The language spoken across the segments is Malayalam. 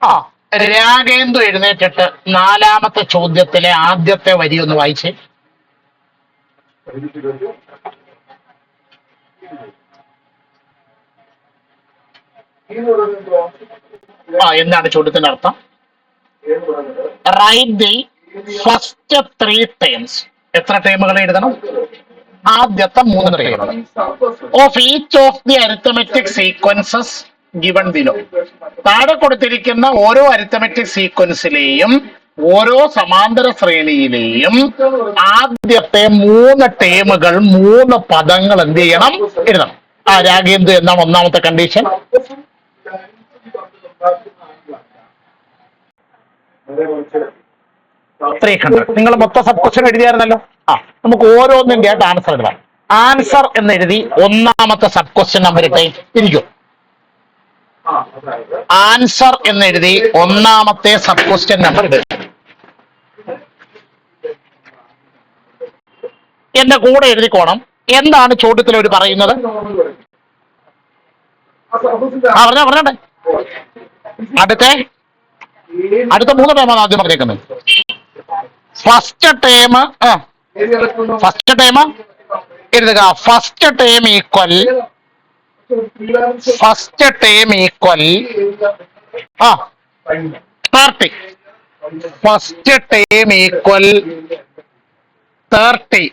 ആ രാഗേന്ദു എഴുന്നേറ്റിട്ട് നാലാമത്തെ ചോദ്യത്തിലെ ആദ്യത്തെ വരി ഒന്ന് വായിച്ചേ. എന്താണ് ചോദ്യത്തിന്റെ അർത്ഥം? Write the first 3 terms. എത്ര ടേമുകൾ എഴുതണം? ആദ്യത്തെ 3 ടേമുകൾ of each of the arithmetic sequences given below. താഴെ കൊടുത്തിരിക്കുന്ന ഓരോ അരിത്തമെറ്റിക് സീക്വൻസിലെയും ഓരോ സമാന്തര ശ്രേണിയിലെയും ആദ്യത്തെ 3 ടേമുകൾ 3 പദങ്ങൾ എന്ത് ചെയ്യണം? എഴുതണം. രാഗേന്ദു എന്നാണ് ഒന്നാമത്തെ കണ്ടീഷൻ. നിങ്ങൾ മൊത്തം സബ് ക്വസ്റ്റ്യൻ എഴുതിയായിരുന്നല്ലോ. നമുക്ക് ഓരോന്നിന്റെ ആയിട്ട് ആൻസർ എഴുതാം. ആൻസർ എന്ന് എഴുതി ഒന്നാമത്തെ സബ് ക്വസ്റ്റ്യൻ നമ്പർ ഇട്ടേ ഇരിക്കും. ആൻസർ എന്ന് എഴുതി ഒന്നാമത്തെ സബ് ക്വസ്റ്റ്യൻ നമ്പർ ഇടുക. എന്റെ കൂടെ എഴുതിക്കോണം. എന്താണ് ചോദ്യത്തിൽ അവർ പറയുന്നത്? പറഞ്ഞോട്ടെ. അടുത്ത 3 ടേമാണ് ആദ്യം പറഞ്ഞേക്കുന്നത്. ഫസ്റ്റ് ടേം എഴുതുക. First term equal 30. First term equal 30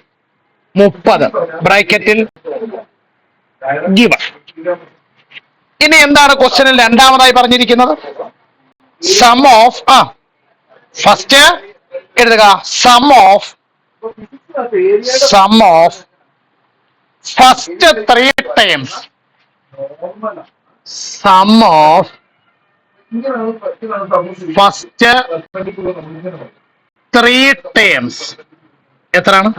ബ്രാക്കറ്റിൽ ഗിവൺ. ഇനി എന്താണ് ക്വസ്റ്റ്യനിൽ രണ്ടാമതായി പറഞ്ഞിരിക്കുന്നത്? സം ഓഫ് ഫസ്റ്റ് എഴുതുക. Sum of first 3 terms. Sum of first 3 terms എത്രയാണ്?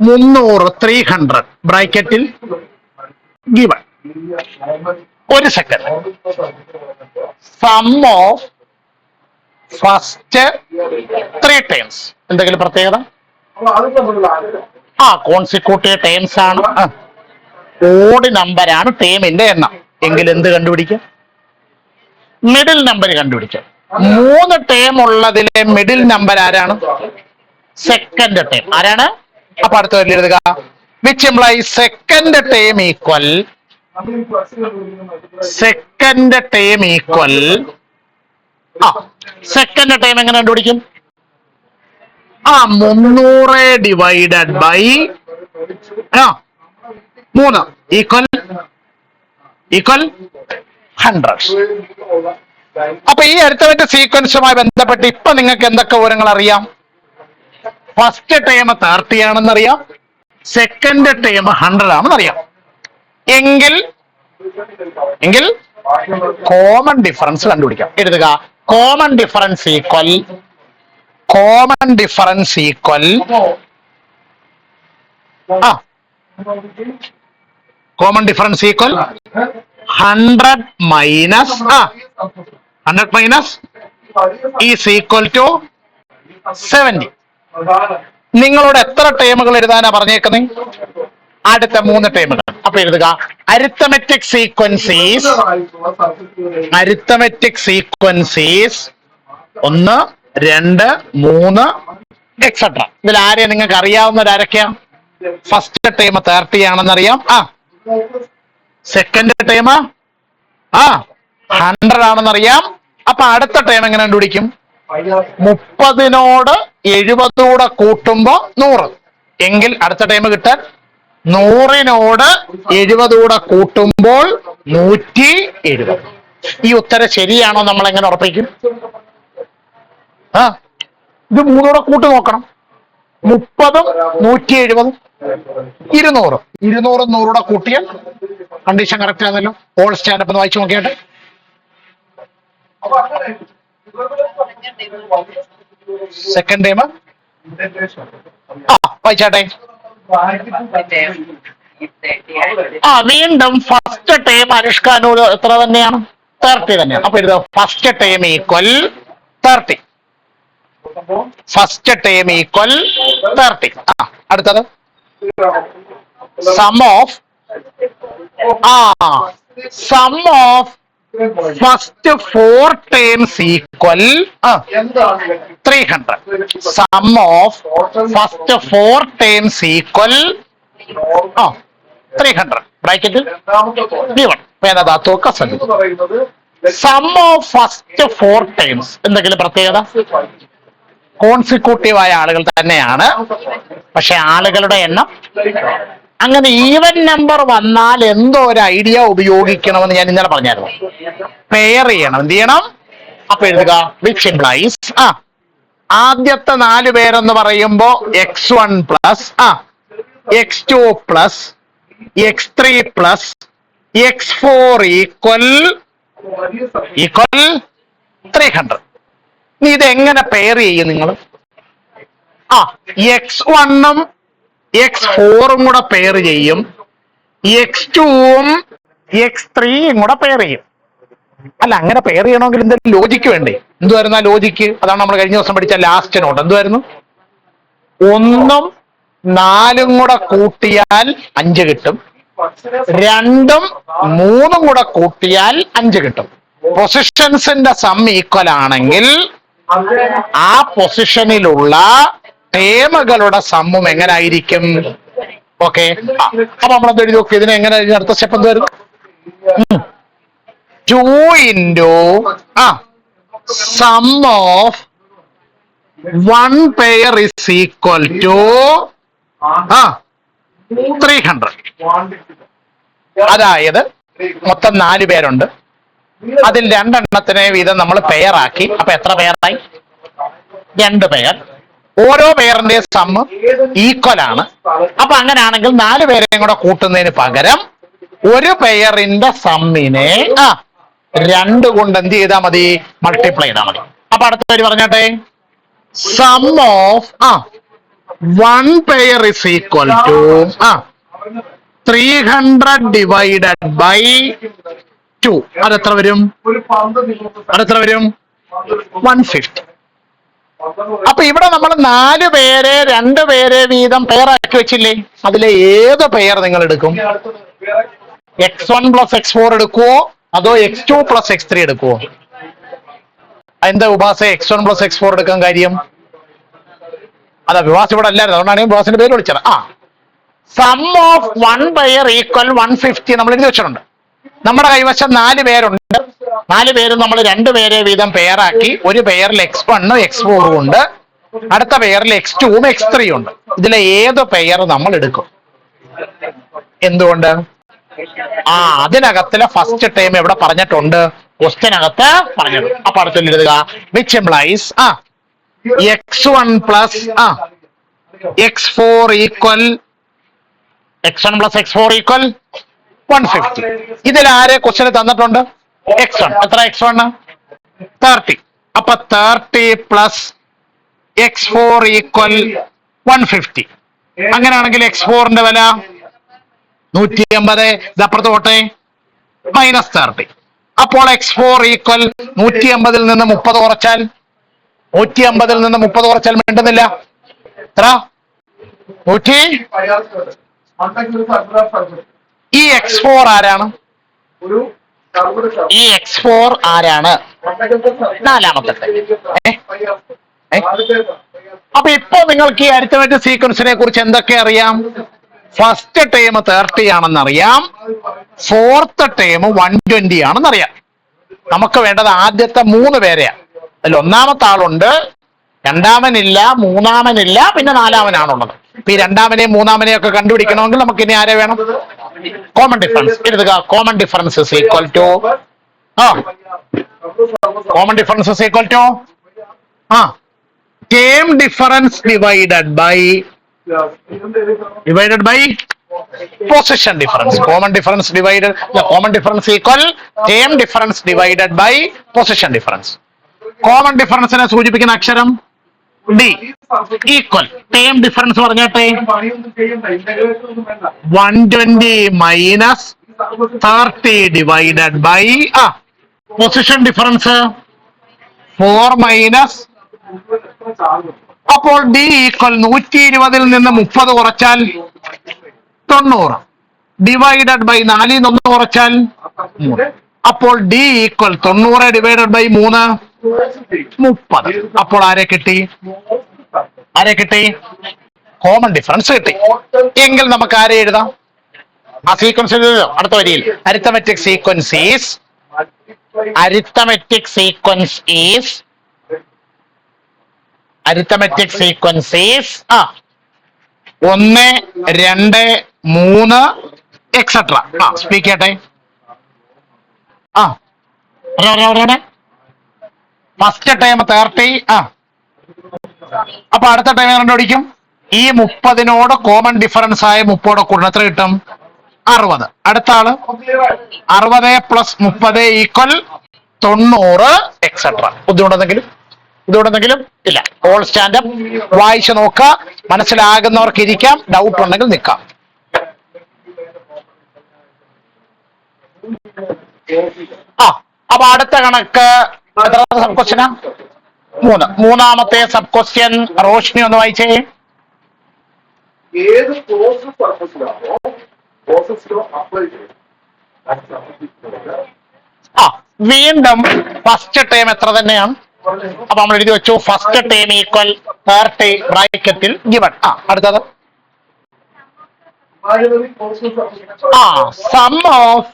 300 ബ്രാക്കറ്റിൽ ഗിവൺ. ഒരു second. Sum of first 3 terms. എന്തെങ്കിലും പ്രത്യേകത? കോൺസിക്യൂട്ടീവ് ടേംസ് ആണ്. ഓഡ് നമ്പറാണ് ടേമിന്റെ എണ്ണം. എങ്കിൽ എന്ത് കണ്ടുപിടിക്കാം? മിഡിൽ നമ്പർ കണ്ടുപിടിക്കാം. 3 ടേം ഉള്ളതിലെ മിഡിൽ നമ്പർ ആരാണ്? Second term. ആരാണ്? അപ്പൊ അടുത്ത വരി എഴുതുക. Which implies second term equal second term എങ്ങനെ കണ്ടുപിടിക്കും? 300 ഡിവൈഡഡ് ബൈ 3 ഈക്വൽ 100. അപ്പൊ ഈ അരിത്തമെറ്റിക് സീക്വൻസുമായി ബന്ധപ്പെട്ട് ഇപ്പൊ നിങ്ങൾക്ക് എന്തൊക്കെ വിവരങ്ങൾ അറിയാം? ഫസ്റ്റ് ടേം 30 ആണെന്നറിയാം. സെക്കൻഡ് ടേം 100 ആണെന്നറിയാം. എങ്കിൽ കോമൺ ഡിഫറൻസ് കണ്ടുപിടിക്കാം. എഴുതുക. Common difference equal 100 minus is equal to 70. നിങ്ങളോട് എത്ര ടേമുകൾ എഴുതാനാ പറഞ്ഞേക്കുന്നത്? അടുത്ത 3 ടേമുകൾ. അപ്പൊ എഴുതുക. Arithmetic sequences 1, 2, 3 etcetera. ഇതിൽ ആരെയാ നിങ്ങൾക്ക് അറിയാവുന്നവരാരൊക്കെയാ? ഫസ്റ്റ് ടേം 30 ആണെന്നറിയാം. സെക്കൻഡ് ടേം 100 ആണെന്നറിയാം. അപ്പൊ അടുത്ത ടേം എങ്ങനെ കണ്ടുപിടിക്കും? 30നോട് 70 കൂടെ കൂട്ടുമ്പോ 100. എങ്കിൽ അടുത്ത ടൈം കിട്ടാൻ 100നോട് 70 കൂടെ കൂട്ടുമ്പോൾ 170. ഈ ഉത്തരം ശരിയാണോ നമ്മൾ എങ്ങനെ ഉറപ്പിക്കും? ഇത് 3 കൂടെ കൂട്ടി നോക്കണം. 30, 170, 200. 200 100 കൂട്ടിയാൽ കണ്ടീഷൻ കറക്റ്റ് ആണല്ലോ. ഓൾ സ്റ്റാൻഡപ്പ് ഒന്ന് വായിച്ചു നോക്കിയാട്ടെ. Second time വായിച്ചാട്ടെ. വീണ്ടും ഫസ്റ്റ് ടൈം അനുഷ്കാനോട് എത്ര തന്നെയാണ്? 30 തന്നെയാണ്. അപ്പൊ ഇത് first time equal 30. First time equal 30. അടുത്തത് sum of sum of first 4 terms equal 300. Sum of first 4 terms equal 300. ബ്രാക്കറ്റിൽ V1 വേദധാതുവൊക്കെ ശ്രദ്ധിക്കും. സം ഓഫ് ഫസ്റ്റ് 4 ടേംസ് എന്തെങ്കിലും പ്രത്യേകത? കോൺസിക്യൂട്ടീവായ ആളുകൾ തന്നെയാണ്, പക്ഷെ ആളുകളുടെ എണ്ണം അങ്ങനെ ഈവൻ നമ്പർ വന്നാൽ എന്തോ ഒരു ഐഡിയ ഉപയോഗിക്കണമെന്ന് ഞാൻ ഇന്നലെ പറഞ്ഞായിരുന്നു. പെയർ ചെയ്യണം. എന്ത് ചെയ്യണം? അപ്പൊ എഴുതുക വിച്ച് ഇംപ്ലൈസ് ആദ്യത്തെ 4 പേരെന്ന് പറയുമ്പോ x1 plus x2 plus x3 plus x4 equal 300. ഇനി ഇത് എങ്ങനെ പെയർ ചെയ്യും നിങ്ങൾ? x1ഉം x4ഉം കൂടെ പെയർ ചെയ്യും, x2ഉം x3യും കൂടെ പെയർ ചെയ്യും. അല്ല, അങ്ങനെ പെയർ ചെയ്യണമെങ്കിൽ എന്തെങ്കിലും ലോജിക്ക് വേണ്ടേ? എന്തുവായിരുന്നു ആ ലോജിക്ക്? അതാണ് നമ്മൾ കഴിഞ്ഞ ദിവസം പഠിച്ച ലാസ്റ്റ് നോട്ട്. എന്തുവായിരുന്നു? 1ഉം 4ഉം കൂടെ കൂട്ടിയാൽ 5 കിട്ടും, 2ഉം 3ഉം കൂടെ കൂട്ടിയാൽ 5 കിട്ടും. പൊസിഷൻസിന്റെ സം ഈക്വൽ ആണെങ്കിൽ ആ പൊസിഷനിലുള്ള ടേമുകളുടെ സമ്മും എങ്ങനെ ആയിരിക്കും? ഓക്കെ, അപ്പൊ നമ്മളെന്ത് എഴുതി നോക്കി? ഇതിനെ എങ്ങനെ അടുത്ത സ്റ്റെപ്പ് എന്തുവായിരുന്നു? 2 into sum of 1 pair is equal to 300. അതായത് മൊത്തം 4 പേരുണ്ട്, അതിൽ 2 എണ്ണത്തിനെ വീതം നമ്മൾ പെയറാക്കി. അപ്പൊ എത്ര പെയറായി? 2 പെയർ. ഓരോ പെയറിന്റെ സമ്മ് ഈക്വൽ ആണ്. അപ്പൊ അങ്ങനെയാണെങ്കിൽ 4 പേരെയും കൂടെ കൂട്ടുന്നതിന് പകരം ഒരു പെയറിന്റെ സമ്മിനെ 2 കൊണ്ട് എന്ത് ചെയ്താൽ മതി? മൾട്ടിപ്ലൈ ചെയ്താൽ മതി. അപ്പൊ അടുത്ത പേര് പറഞ്ഞാട്ടെ, sum of 1 pair is equal to 300 divided by 2. അതെത്ര വരും? 150. അപ്പൊ ഇവിടെ നമ്മൾ 4 പേരെ 2 പേരെ വീതം പെയറാക്കി വെച്ചില്ലേ? അതിലെ ഏത് പെയർ നിങ്ങൾ എടുക്കും? x1 പ്ലസ് x4 എടുക്കുവോ അതോ x2 പ്ലസ് x3 എടുക്കുവോ? എന്താ ഉപാസ x1 പ്ലസ് x4 എടുക്കാൻ കാര്യം? അതാ വിവാസ് ഇവിടെ അല്ലായിരുന്നു, അതുകൊണ്ടാണ് വിവാസിന്റെ പേര് വിളിച്ചത്. സം ഓഫ് 1 പെയർ ഈക്വൽ 150 നമ്മൾ എഴുതി വെച്ചിട്ടുണ്ട്. നമ്മുടെ കൈവശം 4 പേരുണ്ട്. 4 പേരും നമ്മൾ 2 പേരെ വീതം പെയറാക്കി. ഒരു പെയറിൽ x1 x4 ഉണ്ട്, അടുത്ത പെയറിൽ x2 x3 ഉണ്ട്. ഇതിലെ ഏത് പെയർ നമ്മൾ എടുക്കും? എന്തുകൊണ്ട്? അതിനകത്തിലെ ഫസ്റ്റ് ടൈം എവിടെ പറഞ്ഞിട്ടുണ്ട്? ക്വസ്റ്റ്യനകത്ത് പറഞ്ഞിട്ടുണ്ട്. അപ്പൊ അടുത്ത് എഴുതുക which implies x1 plus x4 equal x1 plus x4 equal 150. ഇതിൽ ആരെ ക്വസ്റ്റ്യൻ തന്നിട്ടുണ്ട്? x1. എത്ര x1? 30. അപ്പൊ 30 പ്ലസ് x4 ഈക്വൽ 150. അങ്ങനെയാണെങ്കിൽ x4ന്റെ വില 150. ഇതപ്പുറത്ത് പോട്ടെ, -30. അപ്പോൾ x4 ഈക്വൽ 150ൽ നിന്ന് 30 കുറച്ചാൽ 150ൽ നിന്ന് 30 കുറച്ചാൽ മിണ്ടുന്നില്ല. എത്ര? 100. ഈ x4 ആരാണ്? ഈ x4 ആരാണ്? നാലാമത്തെ. അപ്പൊ ഇപ്പൊ നിങ്ങൾക്ക് ഈ അരിത്തമെറ്റിക് സീക്വൻസിനെ കുറിച്ച് എന്തൊക്കെ അറിയാം? ഫസ്റ്റ് ടേം 30 ആണെന്ന് അറിയാം, ഫോർത്ത് ടേം 120 ആണെന്ന് അറിയാം. നമുക്ക് വേണ്ടത് ആദ്യത്തെ 3 പേരെയാ. അതിൽ ഒന്നാമത്തെ ആളുണ്ട്, രണ്ടാമനില്ല, മൂന്നാമനില്ല, പിന്നെ നാലാമനാണുള്ളത്. ഇപ്പൊ ഈ രണ്ടാമനെയും മൂന്നാമനെയും ഒക്കെ കണ്ടുപിടിക്കണമെങ്കിൽ നമുക്ക് ഇനി ആരെ വേണം? കോമൺ ഡിഫറൻസ് എഴുതുക. Common difference is equal to common difference is equal to term difference divided by position difference. Common difference divided common difference equal term difference divided by position difference. കോമൺ ഡിഫറൻസിനെ സൂചിപ്പിക്കുന്ന അക്ഷരം ഡി. ഈക്വൽ ടേം ഡിഫറൻസ് പറഞ്ഞാട്ടെ 120 minus 30 divided by position difference 4 minus. അപ്പോൾ ഡി ഈക്വൽ 120ൽ നിന്ന് 30 കുറച്ചാൽ 90. ഡിവൈഡഡ് ബൈ 4 1 കുറച്ചാൽ 3. അപ്പോൾ ഡി ഈക്വൽ 90 ഡിവൈഡഡ് ബൈ 3 30. അപ്പോൾ ആരെ കിട്ടി? കോമൺ ഡിഫറൻസ് കിട്ടി. എങ്കിൽ നമുക്ക് ആരെ എഴുതാം? ആ സീക്വൻസ് എഴുതാം അടുത്ത വരിയിൽ. Arithmetic sequence is 1 2 3 etcetera. Speak ചെയ്യട്ടെ. First time 30. അപ്പൊ അടുത്ത ടൈം കണ്ടുപിടിക്കും. ഈ 30നോട് കോമൺ ഡിഫറൻസ് ആയ 30 കൂടെ എത്ര കിട്ടും? 60. അടുത്ത ആള് 60 + 30 = 90 എക്സെട്ര. ബുദ്ധിമുട്ടെന്തെങ്കിലും ഇല്ല. ഓൾ സ്റ്റാൻഡപ്പ് വായിച്ചു നോക്കുക. മനസ്സിലാകുന്നവർക്ക് ഇരിക്കാം, ഡൗട്ട് ഉണ്ടെങ്കിൽ നിൽക്കാം. അപ്പൊ അടുത്ത കണക്ക് സബ് ക്വസ്റ്റ്യനാ? 3. മൂന്നാമത്തെ സബ് ക്വസ്റ്റ്യൻ റോഷ്നി ഒന്ന് വായിച്ചേ. ഏത് പ്രോസസ്സിലോ അപ്ലൈ ചെയ്യും. വീണ്ടും ഫസ്റ്റ് ടൈം എത്ര തന്നെയാണ്? അപ്പൊ നമ്മൾ എഴുതി വെച്ചു. ഫസ്റ്റ് ടൈം ഈക്വൽ 30 ബ്രാക്കറ്റിൽ ഗിവൺ. അടുത്തത് sum of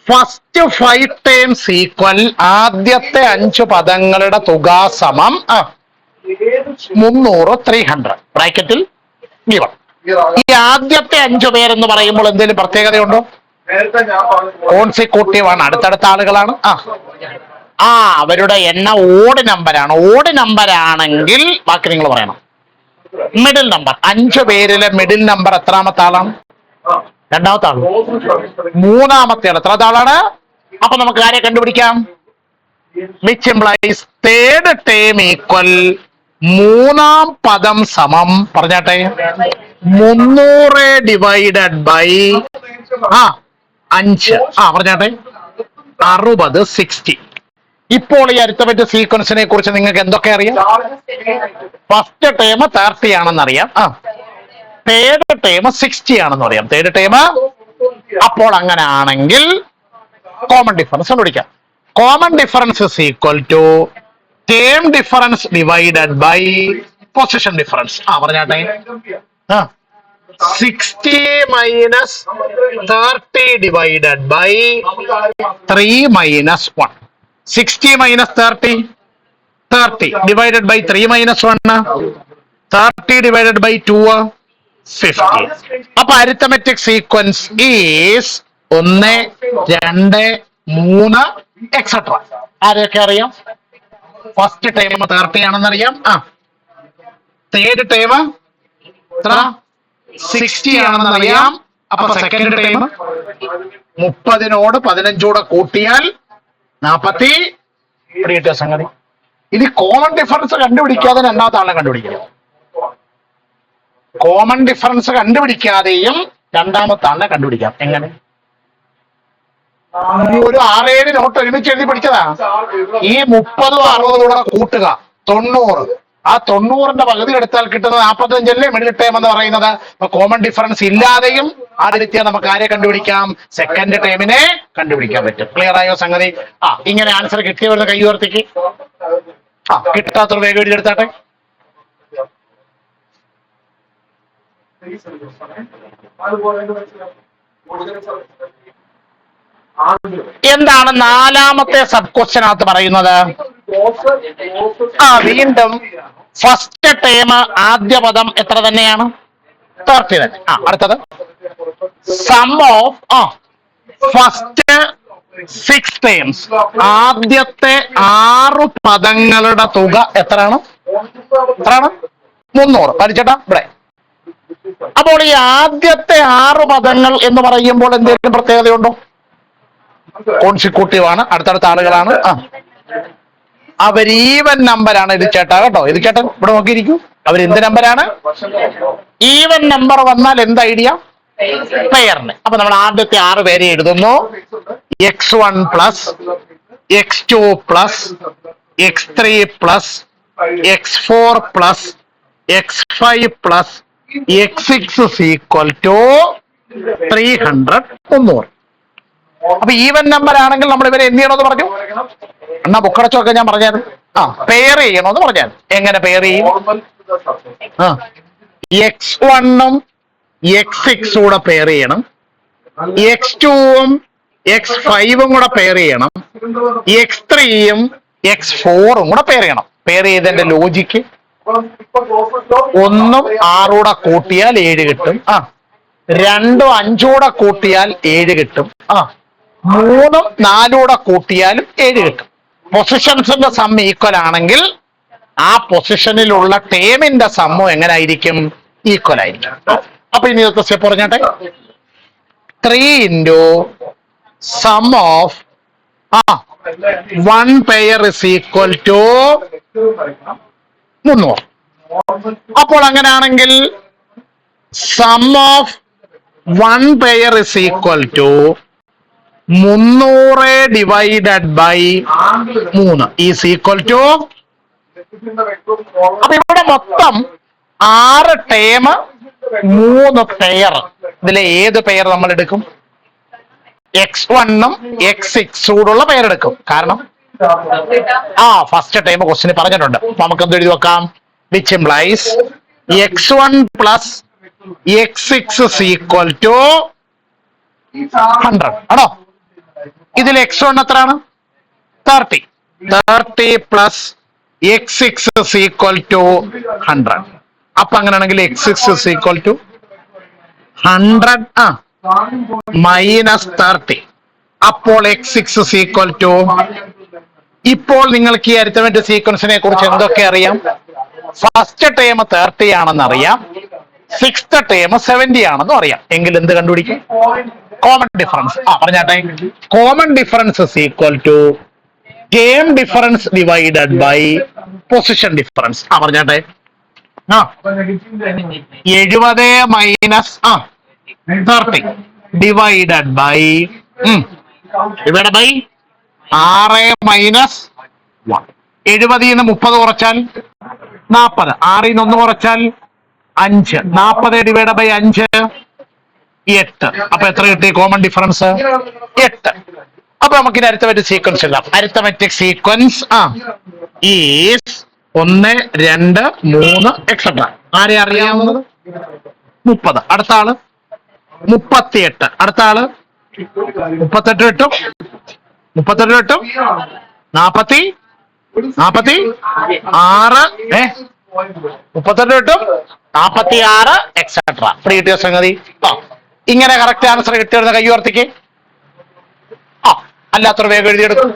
first 5 times equal ആദ്യത്തെ 5 പദങ്ങളുടെ തുക സമം 300 300 ബ്രാക്കറ്റിൽ ഗിവൺ. ഈ ആദ്യത്തെ 5 പേരെന്ന് പറയുമ്പോൾ എന്തെങ്കിലും പ്രത്യേകതയുണ്ടോ? കോൺസിക്യൂട്ടീവ് ആണ്, അടുത്തടുത്ത ആളുകളാണ്. അവരുടെ എണ്ണം ഓഡ് നമ്പറാണ്. ഓഡ് നമ്പർ ആണെങ്കിൽ ബാക്കി നിങ്ങൾ പറയണം. മിഡിൽ നമ്പർ 5 പേരിലെ മിഡിൽ നമ്പർ എത്രാമത്തെ ആളാണ്? രണ്ടാമത്തെ ആള്. മൂന്നാമത്തെ ആൾ എത്രാമത്തെ ആളാണ്? അപ്പൊ നമുക്ക് ആരെ കണ്ടുപിടിക്കാം? Which implies third term equal മൂന്നാം പദം സമം പറഞ്ഞാട്ടെ 300 ഡിവൈഡഡ് ബൈ 5. പറഞ്ഞാട്ടെ 60 60. ഇപ്പോൾ ഈ അരിത്തമെറ്റിക് സീക്വൻസിനെ കുറിച്ച് നിങ്ങൾക്ക് എന്തൊക്കെ അറിയാം? ഫസ്റ്റ് ടേം 30 ആണെന്ന് അറിയാം. തേർഡ് ടേം 60 ആണെന്ന് അറിയാം. Third term. അപ്പോൾ അങ്ങനെ ആണെങ്കിൽ കോമൺ ഡിഫറൻസ് കണ്ടുപിടിക്കാം. Common difference is equal to term difference divided by position difference. പറഞ്ഞാട്ടെ 60 minus 30 divided by 3 minus 1. 60 minus 30 30 divided by 3 minus 1 30 divided by 2 50. അപ്പൊ അരിത്തമെറ്റിക് സീക്വൻസ് ഈസ് 1 2 3 എക്സെട്ര. ആരെയൊക്കെ അറിയാം? ഫസ്റ്റ് ടൈം 30 ആണെന്ന് അറിയാം. തേർഡ് ടൈം 60 ആണെന്ന് അറിയാം. അപ്പൊ സെക്കൻഡ് ടൈം 30നോട് 15 കൂട്ടിയാൽ 40. കിട്ടിയ സംഗതി. ഇനി കോമൺ ഡിഫറൻസ് കണ്ടുപിടിക്കാതെ രണ്ടാമത്തെ ആളെ കണ്ടുപിടിക്കണം. കോമൺ ഡിഫറൻസ് കണ്ടുപിടിക്കാതെയും രണ്ടാമത്തെ ആളെ കണ്ടുപിടിക്കാം. എങ്ങനെ? ഒരു 6-7 നോട്ട് ഒരുമിച്ച് എഴുതി പഠിച്ചതാ. ഈ 30 60 കൂട്ടുക 90. ആ 90ന്റെ പകുതി എടുത്താൽ കിട്ടുന്നത് 45 അല്ലേ മിഡിൽ ടൈം എന്ന് പറയുന്നത്. അപ്പൊ കോമൺ ഡിഫറൻസ് ഇല്ലാതെയും ആദ്യത്തെ നമുക്ക് ആരെ കണ്ടുപിടിക്കാം? സെക്കൻഡ് ടൈമിനെ കണ്ടുപിടിക്കാൻ പറ്റും. ക്ലിയർ ആയോ സംഗതി? ഇങ്ങനെ ആൻസർ കിട്ടിയവരുടെ കൈ ഉയർത്തിക്ക്. കിട്ടാത്തൊരു വേഗം എഴുതിയെടുത്താട്ടെ. എന്താണ് നാലാമത്തെ സബ് ക്വസ്റ്റ്യനകത്ത് പറയുന്നത്? വീണ്ടും ഫസ്റ്റ് ടേം ആദ്യ പദം എത്ര തന്നെയാണ്? 30 തന്നെ. അടുത്തത് സം ഓഫ് ഫസ്റ്റ് 6 ടേംസ് ആദ്യത്തെ 6 പദങ്ങളുടെ തുക എത്രയാണ്? 300. പഠിച്ചേട്ടാ ഇവിടെ. അപ്പോൾ ഈ ആദ്യത്തെ 6 പദങ്ങൾ എന്ന് പറയുമ്പോൾ എന്തെങ്കിലും പ്രത്യേകതയുണ്ടോ? കോൺസിക്യൂട്ടീവ് ആണ്, അടുത്തടുത്ത ആളുകളാണ്. അവർ ഈവൻ നമ്പറാണ്. ഇത് ചേട്ടാ കേട്ടോ, ഇത് ചേട്ടൻ ഇവിടെ നോക്കിയിരിക്കൂ. അവർ എന്ത് നമ്പറാണ്? ഈവൻ നമ്പർ വന്നാൽ എന്ത് ഐഡിയ? പെയറിന്. അപ്പൊ നമ്മൾ ആദ്യത്തെ 6 പേരെ എഴുതുന്നു. x1 plus x2 plus x3 plus x4 plus x5 plus x6 equal to 300 300. അപ്പൊ ഈവൻ നമ്പർ ആണെങ്കിൽ നമ്മൾ ഇവരെ എന്ത് ചെയ്യണമെന്ന് പറഞ്ഞു? എന്നാ ബുക്കടച്ചൊക്കെ ഞാൻ പറഞ്ഞത് പെയർ ചെയ്യണമെന്ന് പറഞ്ഞാൽ എങ്ങനെ പെയർ ചെയ്യും? x1ഉം x6 കൂടെ പെയർ ചെയ്യണം, x2ഉം x5ഉം കൂടെ പെയർ ചെയ്യണം, x3യും x4ഉം കൂടെ പെയർ ചെയ്യണം. പെയർ ചെയ്തതിന്റെ ലോജിക്ക് 1ഉം 6 കൂടെ കൂട്ടിയാൽ 7 കിട്ടും. 2ഉം 5 കൂടെ കൂട്ടിയാൽ 7 കിട്ടും. 3ഉം 4 കൂടെ കൂട്ടിയാലും 7 കിട്ടും. പൊസിഷൻസിന്റെ സം ഈക്വൽ ആണെങ്കിൽ ആ പൊസിഷനിലുള്ള ടേമിന്റെ സമ്മും എങ്ങനായിരിക്കും? ഈക്വൽ ആയിരിക്കും. അപ്പൊ ഇനി ഇതൊക്കെ സ്റ്റെപ്പ് പറഞ്ഞാട്ടെ. 3 into sum of 1 pair is equal to 300. അപ്പോൾ അങ്ങനെയാണെങ്കിൽ some of 1 pair is equal to 300 divided by 3 is equal to. അപ്പൊ ഇവിടെ മൊത്തം 6 ടേം 3 പെയർ. ഇതിലെ ഏത് പെയർ നമ്മൾ എടുക്കും? x1ഉം x6 കൂടുള്ള പെയർ എടുക്കും. കാരണം ഫസ്റ്റ് ടൈം ക്വസ്റ്റിന് പറഞ്ഞിട്ടുണ്ട്. നമുക്ക് എന്ത് എഴുതി വെക്കാം? Which implies x1 plus x6 is equal to 100 ആണോ? ഇതിൽ x1 എത്രയാണ്? 30 plus x6 is equal to 100. അപ്പൊ അങ്ങനെയാണെങ്കിൽ x6 is equal to 100 minus 30. അപ്പോൾ x6 is equal to. ഇപ്പോൾ നിങ്ങൾക്ക് ഈ അരിത്തമെറ്റിക് സീക്വൻസിനെ കുറിച്ച് എന്തൊക്കെ അറിയാം? ഫസ്റ്റ് ടേം 30 ആണെന്ന് അറിയാം, സിക്സ്ത് ടേം 70 ആണെന്നും അറിയാം. എങ്കിൽ എന്ത് കണ്ടുപിടിക്കും? Common difference. പറഞ്ഞാട്ടെ. Common difference is equal to term difference divided by position difference. പറഞ്ഞാട്ടെ. 70 മൈനസ് 30 ഡിവൈഡഡ് ബൈ 6 മൈനസ് 1. 70 30 കുറച്ചാൽ 40, 6 1 കുറച്ചാൽ 5, 40 ഡിവൈഡ് ബൈ 5 8. അപ്പൊ എത്ര കിട്ടി? Common difference 8. അപ്പൊ നമുക്ക് ഇനി അരിത്തമെറ്റിക് സീക്വൻസ് എഴുതാം. Arithmetic sequence is 1 2 3 etcetera. ആരെ അറിയാവുന്നത്? 30. അടുത്ത ആള് 38. അടുത്ത ആള് 38 കിട്ടും. 38 കിട്ടും. 40 46 38 കിട്ടും. 46 എക്സെട്ര. ഫ്രീ കിട്ടിയ സംഗതി. ഇങ്ങനെ കറക്റ്റ് ആൻസർ കിട്ടിയിരുന്ന കൈ ഉയർത്തിക്ക്. അല്ലാത്തൊരു വേഗം എഴുതിയെടുക്കും.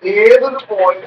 ഏതൊരു പോയിന്റ്